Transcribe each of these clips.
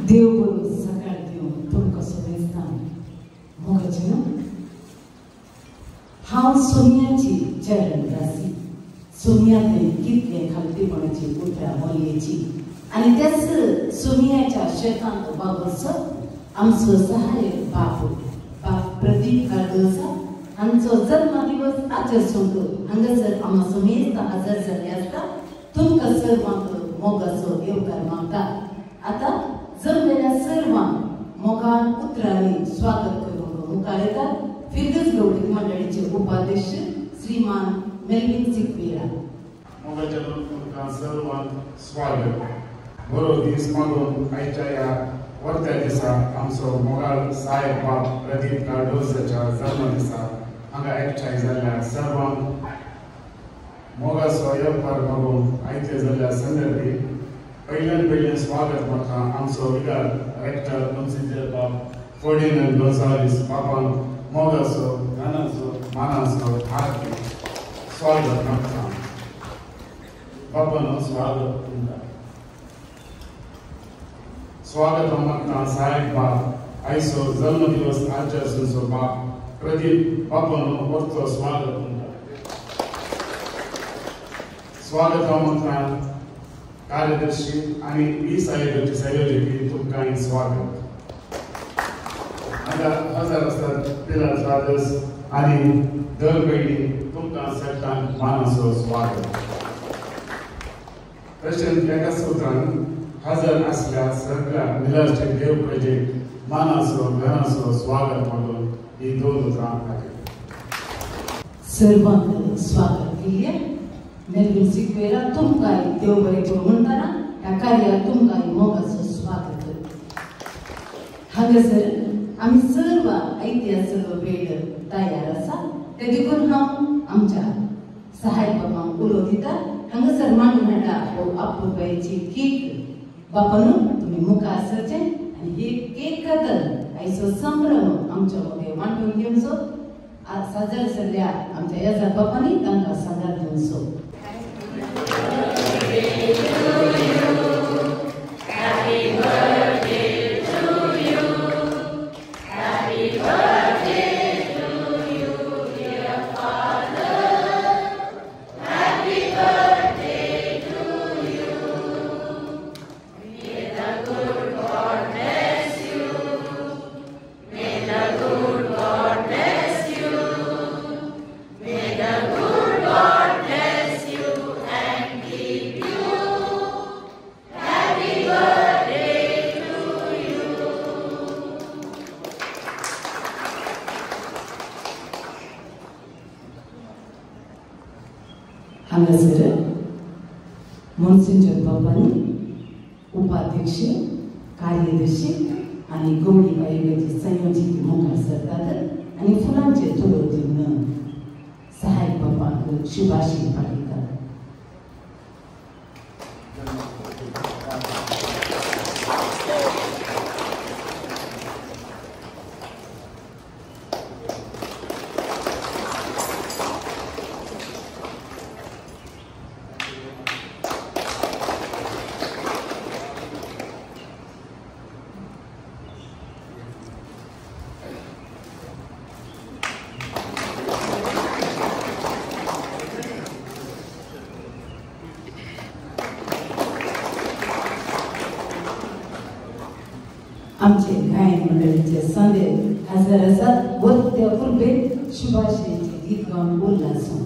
देव बरो सकाळ दिवं तुमकां सगळें मोगाचें न्हू हांव सोनियाची चरण दासी सोनिया थंय कितले खालतीपणाची उतरां मोलयेची आनी त्याच सोनियाच्या शेतांत बाबूसो आमचो सहाय्यक बाप प्रदीप कार्दोसा हांचो जन्मदिवस आचरसूंक हांगासर आम्हा समेत हजर जाल्ले आसता तुमकां सर्वांक मोगाचो येवकार मागता आतां जमलेल्या सर्वांक मोगान उतरांनी स्वागत करूंक मुखार येता फिरदूस गवळी मंडळीचे उपाध्यक्ष श्रीमान मेल्विन सिक्वेरा मोगाच्या तुमकां सर्वांक स्वागत बरो दीस मागून आयच्या ह्या वर्त्या दिसा आमचो मोगाळ साहेब बाब प्रदीप कार्दोसाच्या जन्मदिसा हांगा एकठांय जाल्ल्या सर्वांक मोगाचो येवकार मागून आयचे जाल्ल्या संदर्भी पयल्यान स्वागत म्हाका आमचो विगार रेक्टर कन्सिलर बाब फर्डिनांड गोंजालेस बाबांक मोगाचो धनाचो मानाचो हार्दिक स्वागत मागता बाबांनो स्वागत तुमकां स्वागत मागता साहेब बाब आयचो जन्मदिवस आचरसूचो बाब प्रदीप बाबांनो परतो स्वागत तुमकां स्वागत मागता कार्यदर्शी आनी ही साहेबाची संयोजकी तुमकां स्वागत हांगा हजर आसतात पिलार फादर्स आनी दर वेळी तुमकां सगळ्यांक मानाचो स्वागत तशेंच एका सुत्रान हजर असल्या सगळ्या मिलारचे देव प्रजेक मानाचो घनाचो स्वागत म्हणून ही दोन उतरां खातीर सर्वांक स्वागत केले मेल्विन सिक्वेरा तुमकांय देव बरें करूं म्हणटाना ह्या कार्याक तुमकांय मोगाचो स्वागत हांगासर आमी सर्व ऐतिहासीक भेट तयार आसा ते देखून हांव आमच्या सहाय्यक बाबांक उलो दिता हांगासर मांडून हाडा हो आपुरबायेची केक बापानो तुम्ही मुखार सरचे आनी ही केक खातर आयचो संभ्रम आमच्या मदें वांटून घेवचो साजर जाल्ल्या आमच्या येजार बापांनी तांकां सादर दिवचो हांगासर मोन्सिंजर बाबांनी उपाध्यक्ष कार्यदर्शी आनी गवळी आयोगाची संयोजक मुखार सरतात आनी फुलांचे तुळो दिवन सहाय्यक बाबांक शुभाशीय पाठयतात आमचे गायन मंडळीचे संदे हजर आसात व त्या पूर्वे शुभाशयाचे गीत गावन बोलला आसा Rasul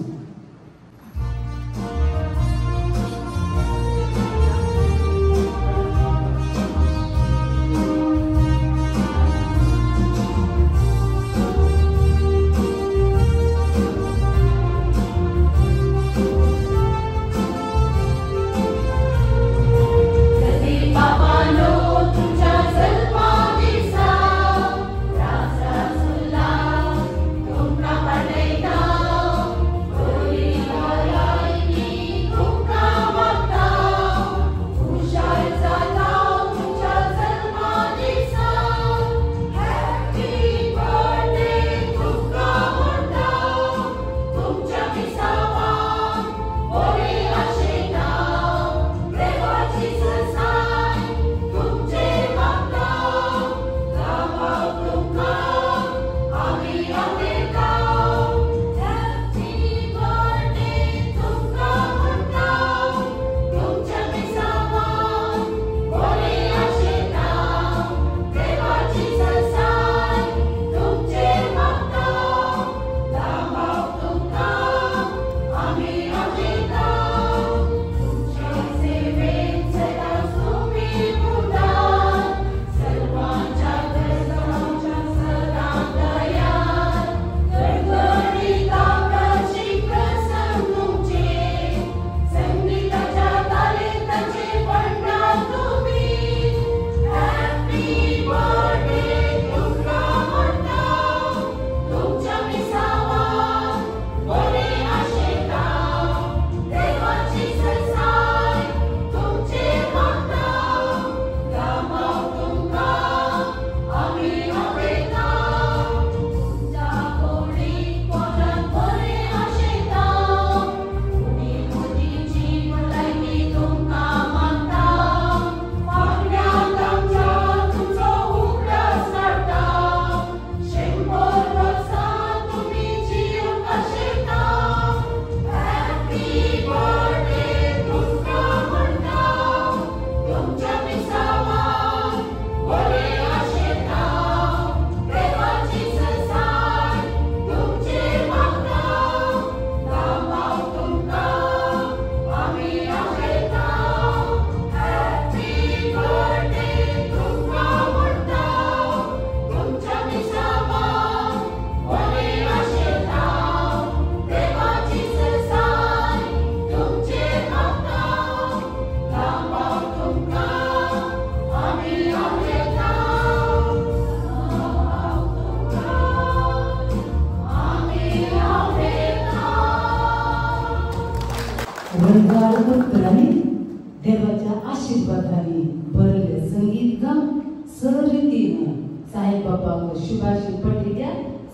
बापाक शुभाशी पटल्या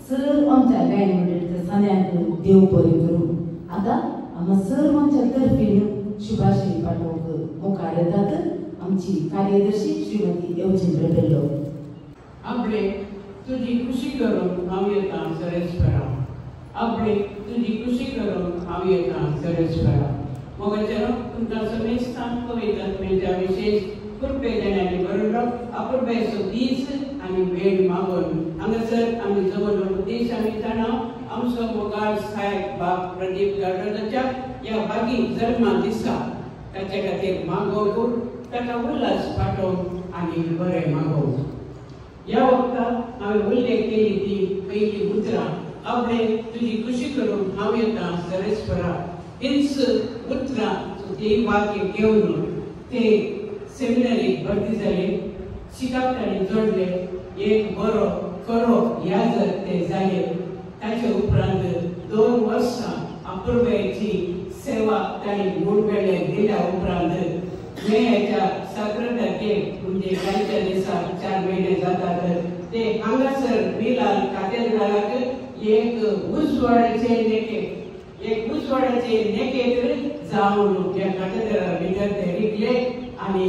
सर्व आमच्या गायन मंडळीच्या सगळ्यांक देव बरें करूं. आतां आमी सर्वांच्या तर्फेन शुभाशी पाठोवंक मुखार येतात आमची कार्यदर्शी श्रीमती एवजेंद्र बेल्लो. आपले तुझी खुशी करून हांव येता सरेस्परा. आपले तुझी खुशी करून हांव येता सरेस्परा. मोगाचेरो तुमकां समेस्तान कविता विशेष कृपे देण्याने बरोबर अपुर्बेचो दीस आनी वेळ मागून हांगासर आमी जमलो उद्देश आमी जाणा आमचो मोगाळ सहायक बाब प्रदीप गाडोदाच्या ह्या बागी जल्मा दिसा ताचे खातीर मागोव ताका उल्हास पाठोवन आनी बरें मागोव. ह्या वखदाक हांवें उल्लेख केली ती पयली उतरां आपले तुजी खुशी करून हांव येता सरेस्परा. हीच उतरां ती वाक्य घेवन ते सेमिनारीक भरती जाले, शिकावतांनी जोडले, एक बरो खरो याजक ते जाले. ताचे उपरांत 2 वर्सां अपुर्बेची सेवा तांणी मुळवेळे दिल्या उपरांत मेच्या 17 तारखेक म्हणजे कालच्या दिसा 4 महिने जातात ते हांगासर बिलाल कातेद्रालाक एक उजवाडाचे नेकेत जावन ह्या कातेद्राला भितर ते रिगले आनी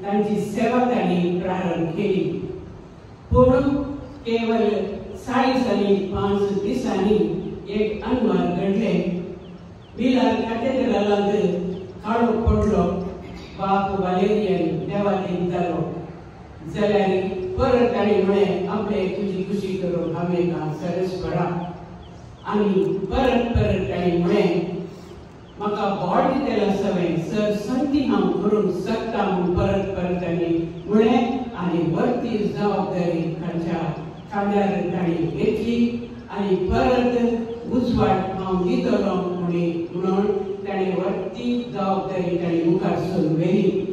तांची सेवा तांणी प्रारंभ केली. पूण केवळ 40 आनी 5 दिसांनी एक अनवार घडले. बिलाल कातेद्रालांत खाडो पडलो. बाप वालेरियन देवातीन जालो जाल्यार परत ताणें म्हळें आपले तुजी खुशी करून हांव येता सरेस्परा. आनी परत ताणें म्हळें म्हाका बोड दितेला सवय सर संती हांव करूंक शकता म्हूण परत ताणें म्हळें आनी वरती जबाबदारी तांच्या खांद्यार ताणें घेतली आनी परत उजवाड हांव दितलो म्हणून ताणें वरती जबाबदारी ताणें मुखार सरून व्हेली.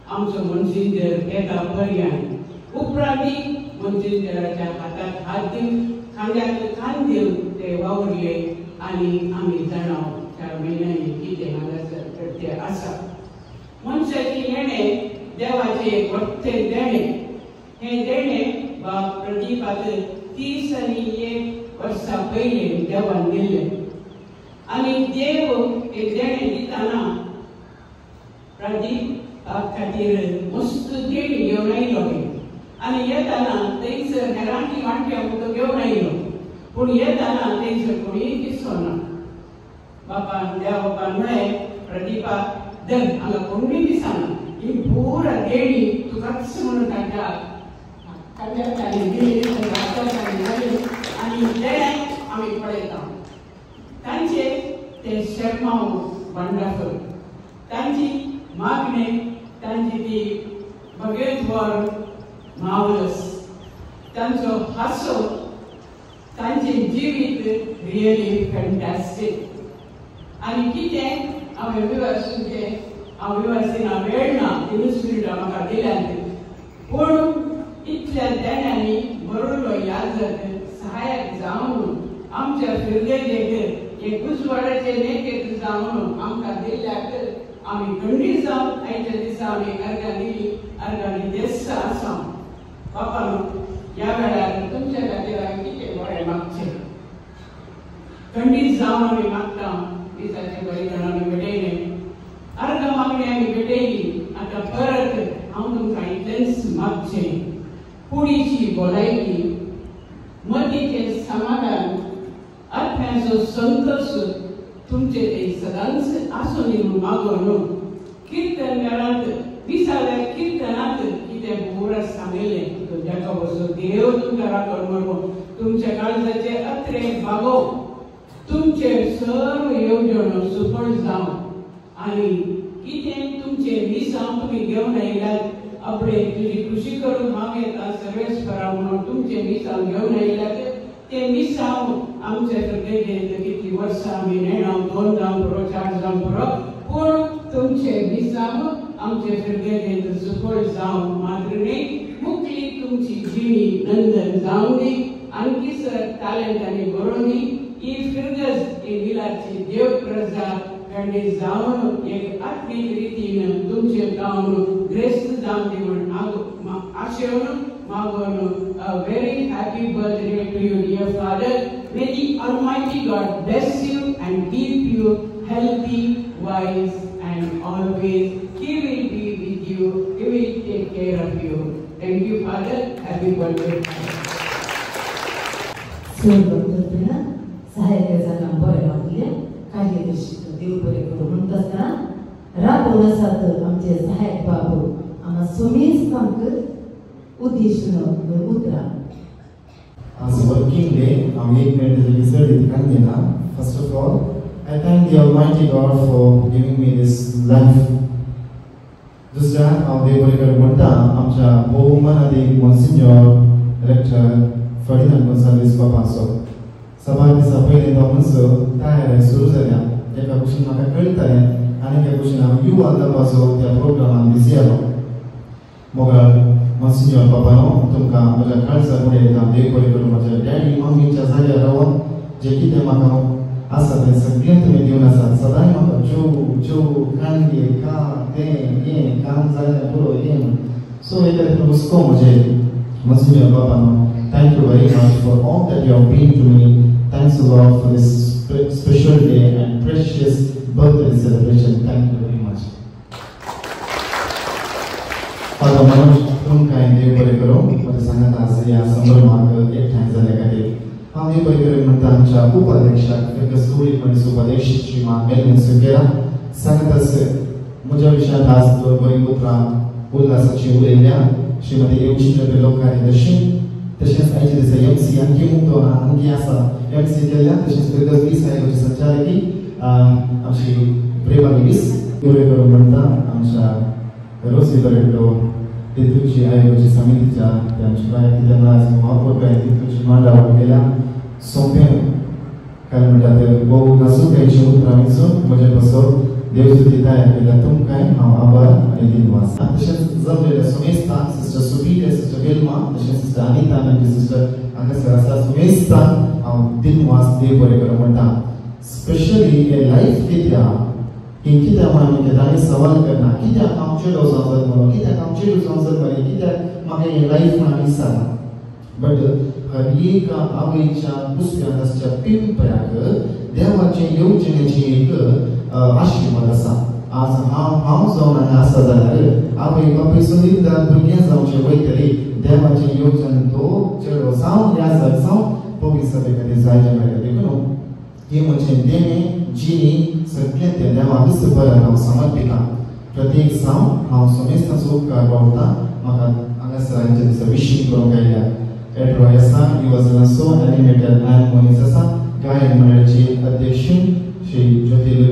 आमचो मनजिंदर एका पर्यान उपरांती मनजिंदराच्या हाताक हात दिवन खांद्याक खांद दिवन ते वावरले आनी आमी जाणाव 4 महिन्यांनी कितें हांगासर घडटे आसा. मनशाची येणें देवाचें एक व्हडलें देणें. हें देणें बाब प्रदीपाक 30 वर्सां पयलीं देवान दिल्लें आनी देव हें देणें दितना प्रदीपा खातीर मस्त देणी घेवन आयलो आनी येताना थंयसर हेरांची वांट्यो तो घेवन आयलो पूण येताना थंयसर कोणीय दिसना. बापान देवा बापान म्हळें प्रदीपा धर हांगा कोणूय दिसना ही पुरा देणी तुकाच म्हणून तांच्या खांद्यार ताणें दिली आनी देणें आमी पळयता. तांचे ते शर्माव वंडरफुल तांची मागणें तांची ती भगवतवर मार्वलस तांचो हांसो तांचे जिवीत रियली फॅन्टास्टीक. आनी कितें हांवें विवासीन वेळ ना 3 मिनिटां म्हाका दिल्यात पूण इतल्या देण्यानी बरोलो याजक सहायक जावन आमच्या फिरदेक एक उजवाडाचे नेकेत जावन आमकां दिल्याक आमी खंडीत जावन आयच्या दिसा आमी अर्घां दिली. अर्घांनी देस्त आसा. बापानो ह्या वेळार तुमच्या खातीर हांवें कितें बरें मागचें खंडीत जावन आमी मागता. दिसाचे बलिदान आमी भेटयलें, अर्घां मागणी आमी भेटयली. आतां परत हांव तुमकां इतलेंच मागचें कुडीची भलायकी, मतीचें समाधान, आत्म्याचो संतोष तुमचे ते सदांच आसूं म्हणून मागोन कीर्तन घरांत विसाव्या कीर्तनांत कितें बोर सांगलें तो जाका वचून देव तुमकां राखण म्हणून तुमच्या काळजाचे अत्रे भागो तुमचे सर्व येवजण्यो सफळ जावं आनी कितें तुमचे विसांव तुमी घेवन आयल्यात आपले तुजी खुशी करून हांव येता सर्वेस्परा म्हणून तुमचे विसांव घेवन आयल्यात ते विसांव आमचे हृदयाचेर कितली वर्सां आमी नेणाव 2 जावं पुरो 4 जावं पुरो पूण तुमचे विसांव आमचे हृदयाचेर सफळ जावं मात्र न्ही मुखली तुमची जिणी नंदन जावं दी आणखी सर तालेंतांनी बरोवन दी ही फिरगज ही विलाची देव प्रजा खंडीत जावन एक आत्मीक रितीन तुमचे गांवन ग्रेस्त जावन दी म्हूण आशेवन a very happy birthday to you, dear Father. May the Almighty God bless you and keep you healthy, wise, and always He will be with you. He will take care of you. Thank you, Father. Happy birthday. सुरुवातीला सहाय्यकाचा number वाटले कार्यदर्शी देव बरे करू म्हणत असताना राबवण्यासात आमचे सहाय्यक बाबू आम्हा सोमेश कामकर उद्देशून उतरा. As a working day, I'm making the result in Kandina. First of all, I thank the Almighty God for giving me this life. दुसरा हांव देवबरेकर म्हणटा आमच्या भोवमान अधिक मॉन्सिन्योर रेक्टर फर्डिनांड गोन्साल्वीस पापाचो सभा दिसा पयलीं तो म्हणसो तयारी सुरू जाल्या. एका भशेन म्हाका कळटालें आनी एका भशेन हांव यू आदापाचो त्या प्रोग्रामान बिजी आलो. मोगाळ मॉन्सिन्योर पापानो तुमकां म्हज्या काळजा कडेन हांव देव बरें करूं. म्हज्या डॅडी मम्मीच्या जाग्यार रावन जें कितें म्हाका आसा तें सगळें तुमी दिवन आसात. सदांय म्हाका ज्यो कांदे खा तें हें काम जालें पुरो हें सो हें हुस्को म्हजें मॉन्सिन्योर पापानो. Thank you very much for all that you have been to me. Thanks a lot for this special day and precious birthday celebration. Thank you very much. Father Manoj, तुमकां देव बरें करूं. म्हज्या सांगात आज ह्या संभ्रमाक एकठांय जाले खातीर हांव देव बरें करूं म्हणटा आमच्या उपाध्यक्षाक कस्तुरी मनीस उपाध्यक्ष श्रीमान मेलिन सुकेरा सांगतास म्हज्या विशयांत आज बरीं उतरां उल्हासाची उलयल्या. श्रीमती येवचिंद्र लोक कार्यदर्शी तशेंच आयचे दिसा एमसी आणखी मुक्तो आणखी आसा एमसी केल्या तशेंच गरगसबी सहाय्यकाची संचालकी आमची प्रेमा लुईस बरें करूं म्हणटा आमच्या रोसी बरेटो तितूची आयोगाची समितीच्या आमची बायकी तेन्ना महापौर बाय तितूची मांडावळ केल्या सोंपें काय म्हणटा ते भोव नासूकायची उतरां विचून म्हजे बसोर देवस्तुती तयार केल्या. तुमकांय हांव आभार आनी दिनवास. तशेंच जमलेल्या सुमेस्तांक सिस्टर सुपीरियर सिस्टर वेल्मा तशेंच सिस्टर अनिता आनी सिस्टर हांगासर आसा सुमेस्तांक हांव दिनवास देव बरें करूं म्हणटा. स्पेशली हे लायफ कित्याक की कित्याक आमी तांणी सवाल करना कित्याक हांव चेडो जावं जल्मलो कित्याक हांव चेडू जावं जल्मलें कित्याक म्हाका हें लायफ म्हणून विसरना. बट हर एक आवयच्या कुसक्यांत आसच्या पिंपळ्याक देवाचे येवजणेची एक आशिर्वाद आसा. आज हांव जावन आनी आसा जाल्यार आवय बापूय सुनिदार भुरगें जावचें वयतली देवाचें येवजण तो चेडो जावं ह्या जाग जावं पवित्र सभे खातीर जायचें मेळटा. देखून हें म्हजें देणें जिणी सगळें तें देवा विसभराक हांव समर्पितां. प्रत्येक जावं हांव सोमेस्ताचो उपकार बावता. म्हाका हांगासर हांचे दिसा विशींग करूंक आयल्या. एड्रॉय आसा युवजन सो एनिमेटेड मॅन मनीस आसा गायन मंडळाची अध्यक्ष श्री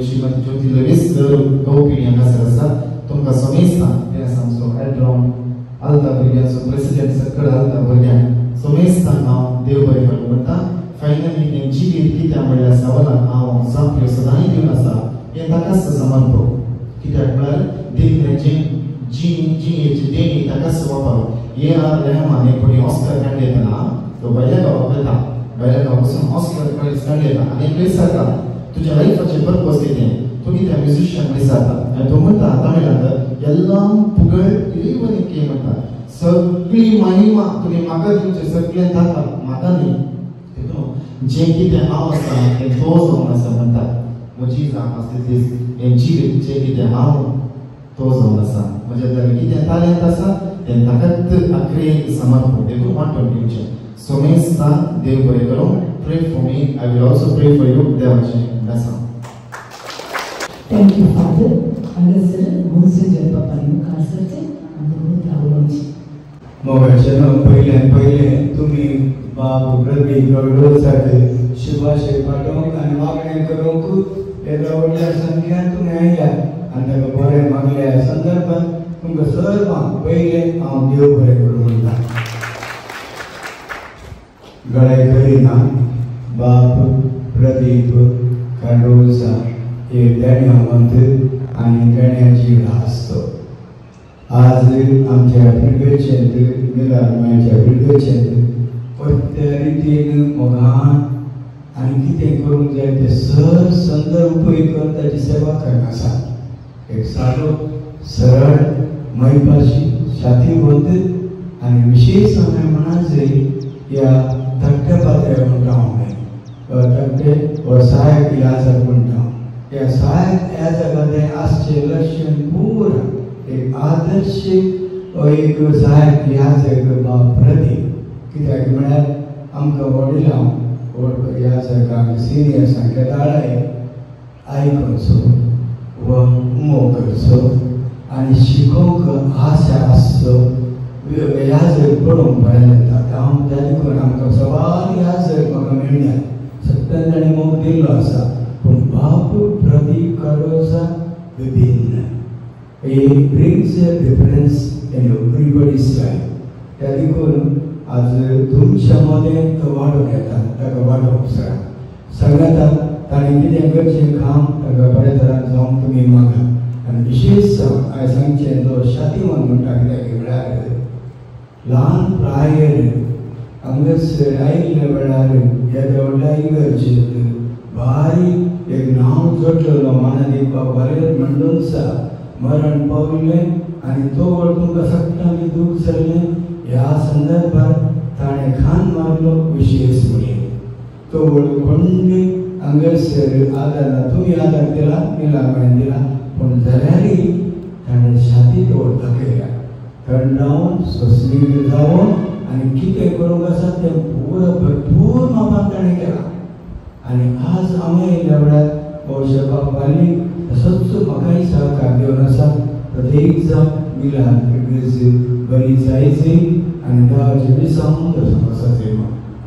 श्रीमती ज्योती लवीस गौपिणी हांगासर आसा. तुमकां सोमेस्तां हें आसा आमचो एड्रॉन आलता भुरग्यांचो प्रेसिडेंट सकल आलता भुरग्यांक सोमेस्तांक हांव देव बरें करूं म्हणटा. फायनली हें जिवीत कित्याक म्हणल्यार सवालाक हांव जापयो सदांय दिवन आसा हें ताकाच समर्पण. कित्याक म्हळ्यार देखण्याचें जिणेची देणी ताकाच वापरप. हे रेहमान हे कोणी ऑस्कर काडले तेन्ना तो भायल्या गांवाक वता भायल्या गांवा वचून ऑस्कर प्रायज काडले आनी एक विचारता तुज्या लायफाचें पर्पज कितें तूं कित्याक म्युजिशियन विचारता आनी तो म्हणटा तमिळांत एल्लाम पुगळ इरेवनिके म्हणटा. सगळी महिमा तुमी म्हाका दिवचें सगळें जाता म्हाका न्ही. देखून जें कितें हांव आसा तें तो जावन आसा म्हणटा. म्हजी जाप आसता ती हें जिवीत जें कितें हांव तो जावन आसा. म्हज्या भितर कितें टॅलंट आसा तें ताकाच आखरे समर्पण. देखून वांटून दिवचें. सोमेस्तांक देव बरें करूं. Pray for me. I will also pray for you. देवाचें दासा. Thank you, Father. हांगासर मॉन्सिन्योर पापानी मुखार सरचें आनी उतरावळोवचें. मोगाचें पयलें तुमी बाब प्रदीप गवळोसाक शुभाशय पाठोवंक आनी मागणें करूंक येद्या व्हडल्या संख्येन तुमी आयल्या आनी ताका बरें मागल्या संदर्भांत तुमकां सर्वांक पयलें हांव देव बरें करूं म्हणटा. गळे करिना बाप प्रदीप कांडोळसा हे देण्यावंत आनी देण्याची रास्त. आज आमच्या पिळगेचेंत मिलामाच्या पिळगेचेंत त्या रितीन मोगान आनी कितें करूंक जाय तें सर संदर्भ उपेग करून ताची सेवा करना आसा. एक सादो सरळ मैपाशी शातीवंत आणि विशेष म्हणायचे या धाकट्या पातळ्या म्हणटा हांव धाकटे व सहायक याजक म्हणटा या सहायक याजकाचे आसचे लक्षण पुरा एक आदर्श एक सहायक याजक प्रतीक कित्याक म्हळ्यार आमकां वडिलां याजकांक सिनियर्सांक घेताळे आयकचो व उमो करचो आनी शिकोवंक आशा आसचो याजक पळोवंक बरें जाता हांव ताजे करून आमकां सवाल याजक म्हाका मेळ्ळ्यात सत्तर ताणें मोग दिल्लो आसा पूण बाब प्रतीक काडोसा विभिन्न It brings a difference in everybody's life. त्यादी करून आज तुमच्या मध्ये तो वाडोवन येता ताका वाडोवंक जाय सांगाता ताणें कितें करचें काम ताका बरे तरान जावंक तुमी मागात आनी विशेष हांवें सांगचें जो शातिवन म्हणटा कित्याक म्हळ्यार ल्हान प्रायर हांगासर आयिल्ल्या वेळार ह्या देवळ्या इगर्जेंत बारीक एक नांव जोडलेलो मानदीपा बरें मंडोनसा मरण पावलें आनी तो वळ तुमकां सगळ्यांक दूख जाल्लें ह्या संदर्भात ताणें खान मारलो विशेष म्हणून तो वळ व्हडली हांगासर आदार तुमी आदार दिला निलामायेन दिला पूण जाल्यारय ताणें छातीत वळ दाखयल्या थंड रावन सोंसणीक जावन आनी कितें करूंक आसा तें पुरो भरपूर मापान ताणें केलां आनी आज हांवें येयल्या वेळार भोवशेपाक बारीक तसोच म्हाकाय सहकार दिवन आसा प्रत्येक जाण मिलाद बरी जायची आनी देवाचे दिसांक तसो वचचे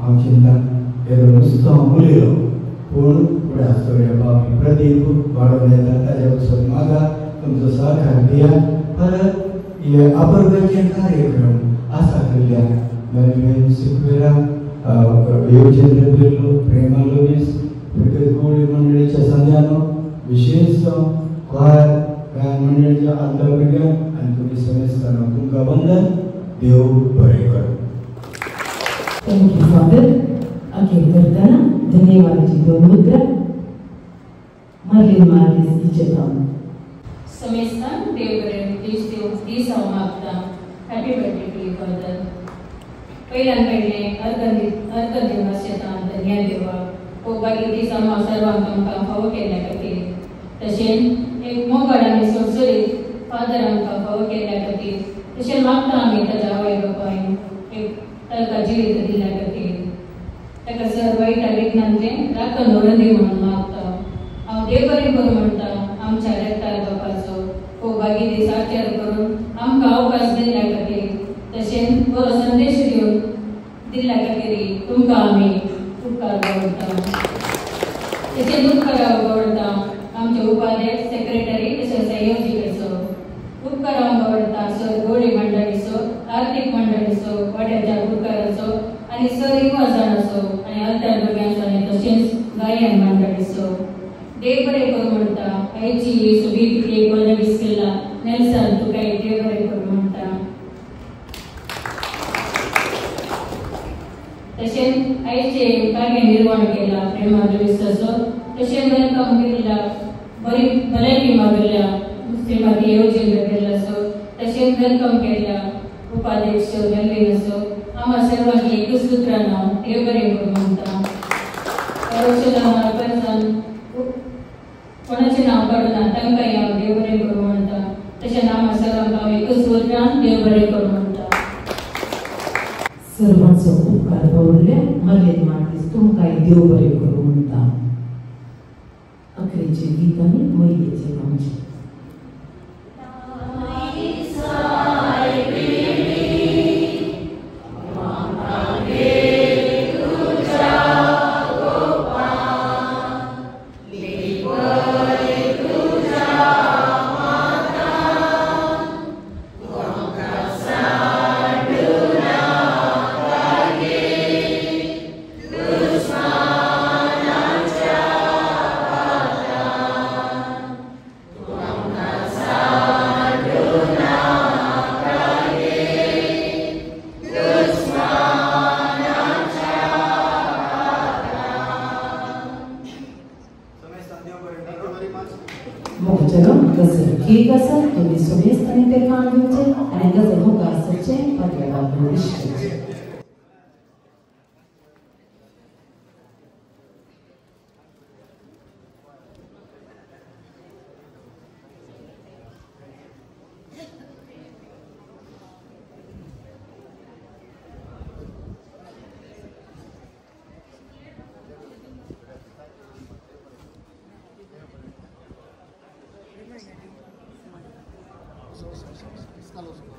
हांव चिंता येदो नुस्तो हांव उलयलो पूण फुडें आसतले बाब प्रदीप वाडोवन येता ताजे वचत मागा तुमचो सहकार दिया परत हे आबरगाचें कार्यक्रम आसा कडल्यान मेलवेन सिक्वेरा योगचंद्र बिर्लो प्रेमा लोवीस गोळी मंडळीच्या संध्यानो विशेष क्वायर गायन मंडळीच्या आदल्या भुरग्यांक आनी तुमी समेस्ताना तुमकां वंदन देव बरें करूं Thank you, Father. Akhir करताना धन्यवादाची दोन मुद्रा मार्लिन मार्लिस इचेतान समेस्तान देव बरें दीस हांव मागता happy birthday to you father पयल्यान पयलें अर्थ दिवस शेतान धन्य देवाक भोवपाकी दीस हांव सर्वांक आमकां फावो केल्ल्या खातीर तशेंच एक मोगड आनी सुरसुरीत फादर आमकां फावो केल्ल्या खातीर तशें मागता आमी ताच्या आवय बापायन एक ताका जिवीत दिल्ल्या खातीर ताका सर्व वायटा विघ्नांतलें राखण दवरून दी म्हणून मागता हांव देव बरें करूं म्हणटा आमच्या रेक्तार बापाचो भोवपाकी दीस आचार करून आमकां अवकाश दिल्ल्या खातीर तशेंच बरो संदेश दिवन दिल्ल्या खातीर तुमकां आमी उपकार दवरता तशेंच उपकार दवरता आमचे उपाध्यक्ष सेक्रेटरी तशेंच संयोजिकेचो उपकार हांव दवरता सर गोळी मंडळीचो आर्थीक मंडळीचो वाड्याच्या उपकाराचो आनी सर युवा जाणाचो आनी अर्ध्या भुरग्यांचो आनी तशेंच गायन मंडळीचो देव बरें करूं म्हणटा आयची ही सुबीत एक बरें दिसकेला नेल्सन तुकाय देव बरें करूं म्हणटा तशेंच आयचे कार्य निर्माण केला प्रेमा दुरुस्ताचो तशेंच वेलकम केला बरी भलायकी मागल्या श्रीमती योगचंद्र बिर्लाचो तशेंच वेलकम केला उपाध्यक्ष मेलवीनाचो आम्हा सर्वांक एकूच सुत्रान हांव देव बरें करूं म्हणटा कोणाचें नांव काडना तांकांय हांव देव बरें करूं म्हणटा तशेंच आम्हा सर्वांक हांव एकूच सुत्रान देव बरें करूं म्हणटा सर्वांचो उपकार दवरले मार्लिन मार्लिस तुमकांय देव बरें करूं म्हणटा अखेरचें गीत आमी मैयेचें गावचें Wow. हांव विश करता. Escalou.